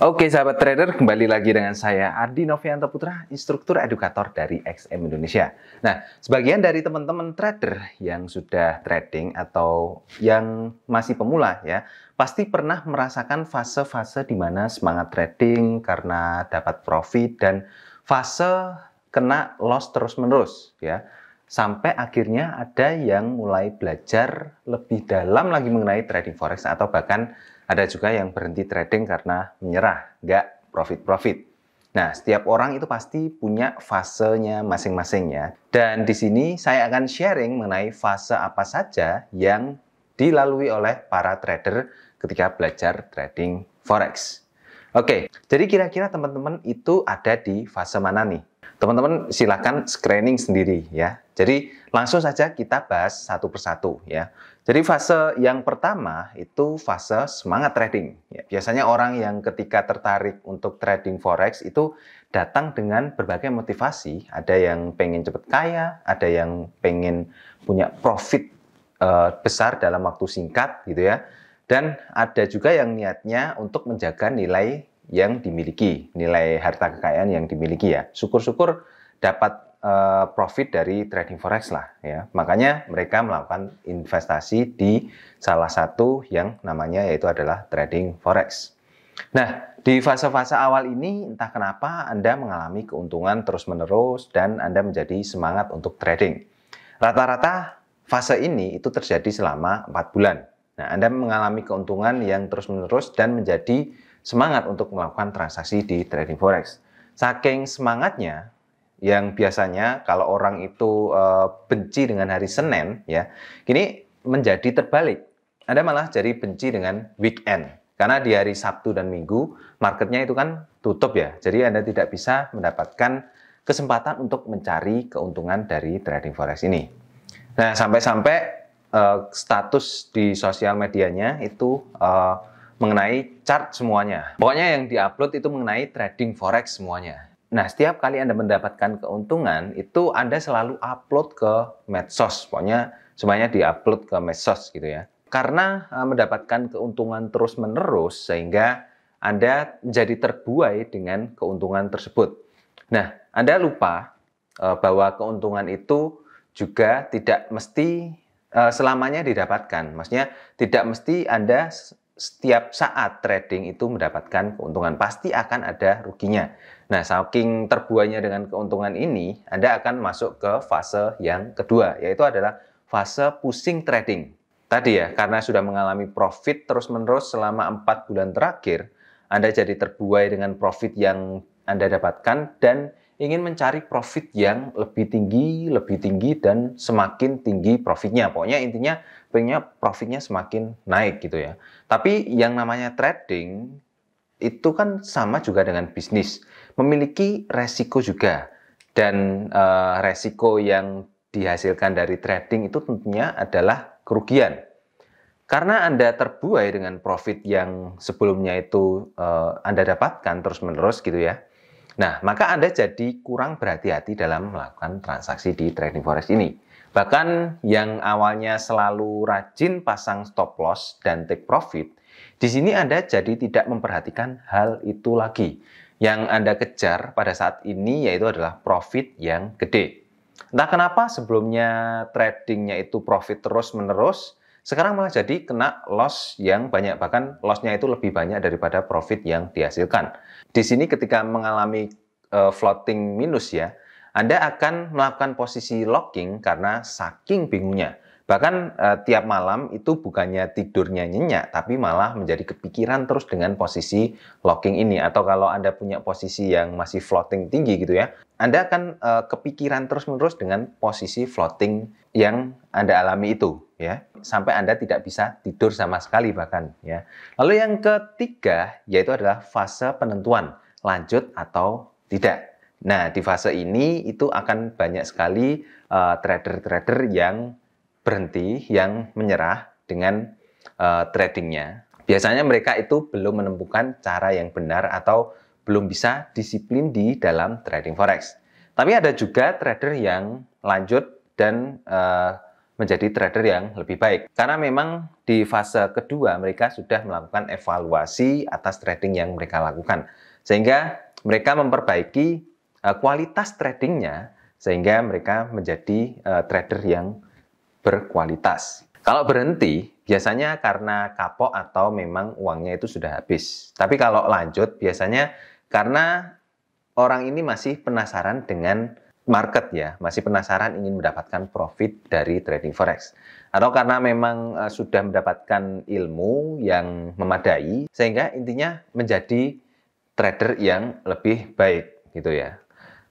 Oke sahabat trader, kembali lagi dengan saya Ardi Novianto Putra, instruktur edukator dari XM Indonesia. Nah, sebagian dari teman-teman trader yang sudah trading atau yang masih pemula ya, pasti pernah merasakan fase-fase di mana semangat trading karena dapat profit dan fase kena loss terus-menerus ya. Sampai akhirnya ada yang mulai belajar lebih dalam lagi mengenai trading forex atau bahkan ada juga yang berhenti trading karena menyerah, nggak profit-profit. Nah, setiap orang itu pasti punya fasenya masing-masing ya. Dan di sini saya akan sharing mengenai fase apa saja yang dilalui oleh para trader ketika belajar trading forex. Oke, jadi kira-kira teman-teman itu ada di fase mana nih? Teman-teman silakan screening sendiri ya. Jadi langsung saja kita bahas satu persatu ya. Jadi fase yang pertama itu fase semangat trading. Ya, biasanya orang yang ketika tertarik untuk trading forex itu datang dengan berbagai motivasi. Ada yang pengen cepat kaya, ada yang pengen punya profit besar dalam waktu singkat gitu ya. Dan ada juga yang niatnya untuk menjaga nilai yang dimiliki, nilai harta kekayaan yang dimiliki ya. Syukur-syukur dapat profit dari trading forex lah ya. Makanya mereka melakukan investasi di salah satu yang namanya yaitu adalah trading forex. Nah, di fase-fase awal ini entah kenapa Anda mengalami keuntungan terus-menerus dan Anda menjadi semangat untuk trading. Rata-rata fase ini itu terjadi selama 4 bulan. Nah, Anda mengalami keuntungan yang terus-menerus dan menjadi semangat untuk melakukan transaksi di trading forex. Saking semangatnya, yang biasanya kalau orang itu benci dengan hari Senin ya, kini menjadi terbalik. Anda malah jadi benci dengan weekend. Karena di hari Sabtu dan Minggu marketnya itu kan tutup ya. Jadi Anda tidak bisa mendapatkan kesempatan untuk mencari keuntungan dari trading forex ini. Nah, sampai-sampai status di sosial medianya itu mengenai chart semuanya. Pokoknya yang diupload itu mengenai trading forex semuanya. Nah, setiap kali Anda mendapatkan keuntungan, itu Anda selalu upload ke medsos. Pokoknya semuanya diupload ke medsos gitu ya. Karena mendapatkan keuntungan terus-menerus, sehingga Anda menjadi terbuai dengan keuntungan tersebut. Nah, Anda lupa bahwa keuntungan itu juga tidak mesti selamanya didapatkan. Maksudnya tidak mesti Anda setiap saat trading itu mendapatkan keuntungan. Pasti akan ada ruginya. Nah, saking terbuainya dengan keuntungan ini, Anda akan masuk ke fase yang kedua, yaitu adalah fase pusing trading. Tadi ya, karena sudah mengalami profit terus-menerus selama 4 bulan terakhir, Anda jadi terbuai dengan profit yang Anda dapatkan dan ingin mencari profit yang lebih tinggi, dan semakin tinggi profitnya. Pokoknya intinya pengennya profitnya semakin naik gitu ya. Tapi yang namanya trading itu kan sama juga dengan bisnis, memiliki resiko juga. Dan resiko yang dihasilkan dari trading itu tentunya adalah kerugian. Karena Anda terbuai dengan profit yang sebelumnya itu Anda dapatkan terus-menerus gitu ya. Nah, maka Anda jadi kurang berhati-hati dalam melakukan transaksi di trading forex ini. Bahkan yang awalnya selalu rajin pasang stop loss dan take profit, di sini Anda jadi tidak memperhatikan hal itu lagi. Yang Anda kejar pada saat ini yaitu adalah profit yang gede. Entah kenapa sebelumnya tradingnya itu profit terus-menerus, sekarang malah jadi kena loss yang banyak. Bahkan lossnya itu lebih banyak daripada profit yang dihasilkan. Di sini ketika mengalami floating minus ya, Anda akan melakukan posisi locking karena saking bingungnya. Bahkan tiap malam itu bukannya tidurnya nyenyak, tapi malah menjadi kepikiran terus dengan posisi locking ini. Atau kalau Anda punya posisi yang masih floating tinggi gitu ya, Anda akan kepikiran terus-menerus dengan posisi floating yang Anda alami itu ya, sampai Anda tidak bisa tidur sama sekali bahkan ya. Lalu yang ketiga yaitu adalah fase penentuan lanjut atau tidak. Nah, di fase ini itu akan banyak sekali trader-trader yang berhenti, yang menyerah dengan tradingnya. Biasanya mereka itu belum menemukan cara yang benar atau belum bisa disiplin di dalam trading forex. Tapi ada juga trader yang lanjut dan menjadi trader yang lebih baik. Karena memang di fase kedua mereka sudah melakukan evaluasi atas trading yang mereka lakukan. Sehingga mereka memperbaiki kualitas tradingnya sehingga mereka menjadi trader yang berkualitas. Kalau berhenti, biasanya karena kapok atau memang uangnya itu sudah habis. Tapi kalau lanjut, biasanya karena orang ini masih penasaran dengan market ya, masih penasaran ingin mendapatkan profit dari trading forex. Atau karena memang sudah mendapatkan ilmu yang memadai, sehingga intinya menjadi trader yang lebih baik gitu ya.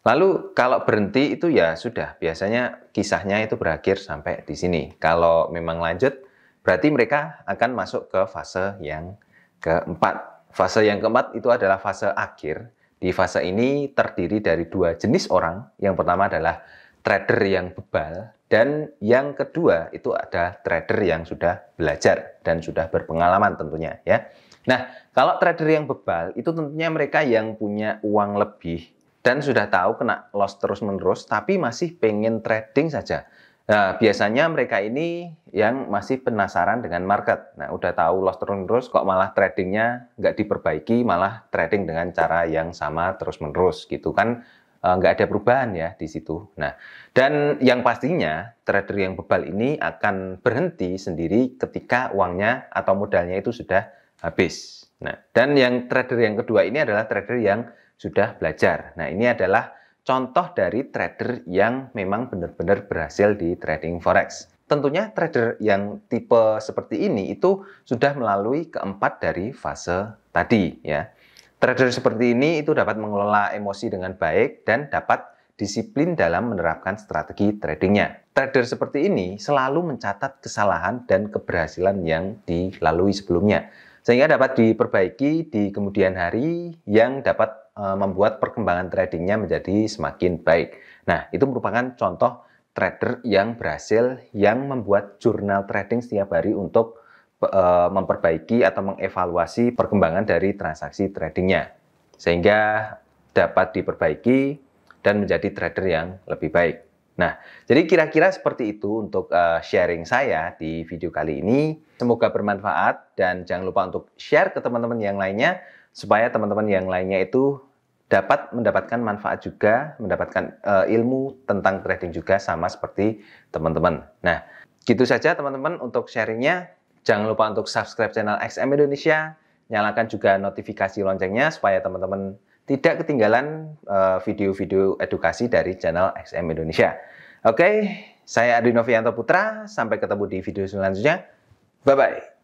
Lalu kalau berhenti itu ya sudah, biasanya kisahnya itu berakhir sampai di sini. Kalau memang lanjut, berarti mereka akan masuk ke fase yang keempat. Fase yang keempat itu adalah fase akhir. Di fase ini terdiri dari dua jenis orang. Yang pertama adalah trader yang bebal, dan yang kedua itu ada trader yang sudah belajar dan sudah berpengalaman tentunya ya. Nah, kalau trader yang bebal itu tentunya mereka yang punya uang lebih dan sudah tahu kena loss terus-menerus tapi masih pengen trading saja. Nah, biasanya mereka ini yang masih penasaran dengan market. Nah, udah tahu loss terus-menerus kok malah tradingnya nggak diperbaiki, malah trading dengan cara yang sama terus-menerus gitu kan, nggak ada perubahan ya di situ. Nah, dan yang pastinya trader yang bebal ini akan berhenti sendiri ketika uangnya atau modalnya itu sudah habis. Nah, dan yang trader yang kedua ini adalah trader yang sudah belajar. Nah, ini adalah contoh dari trader yang memang benar-benar berhasil di trading forex. Tentunya trader yang tipe seperti ini itu sudah melalui keempat dari fase tadi ya. Trader seperti ini itu dapat mengelola emosi dengan baik dan dapat disiplin dalam menerapkan strategi tradingnya. Trader seperti ini selalu mencatat kesalahan dan keberhasilan yang dilalui sebelumnya, sehingga dapat diperbaiki di kemudian hari yang dapat membuat perkembangan tradingnya menjadi semakin baik. Nah, itu merupakan contoh trader yang berhasil yang membuat jurnal trading setiap hari untuk memperbaiki atau mengevaluasi perkembangan dari transaksi tradingnya, sehingga dapat diperbaiki dan menjadi trader yang lebih baik. Nah, jadi kira-kira seperti itu untuk sharing saya di video kali ini. Semoga bermanfaat dan jangan lupa untuk share ke teman-teman yang lainnya supaya teman-teman yang lainnya itu dapat mendapatkan manfaat juga, mendapatkan ilmu tentang trading juga sama seperti teman-teman. Nah, gitu saja teman-teman untuk sharingnya. Jangan lupa untuk subscribe channel XM Indonesia, nyalakan juga notifikasi loncengnya supaya teman-teman tidak ketinggalan video-video edukasi dari channel XM Indonesia. Oke, saya Adi Novianto Putra, sampai ketemu di video selanjutnya. Bye-bye.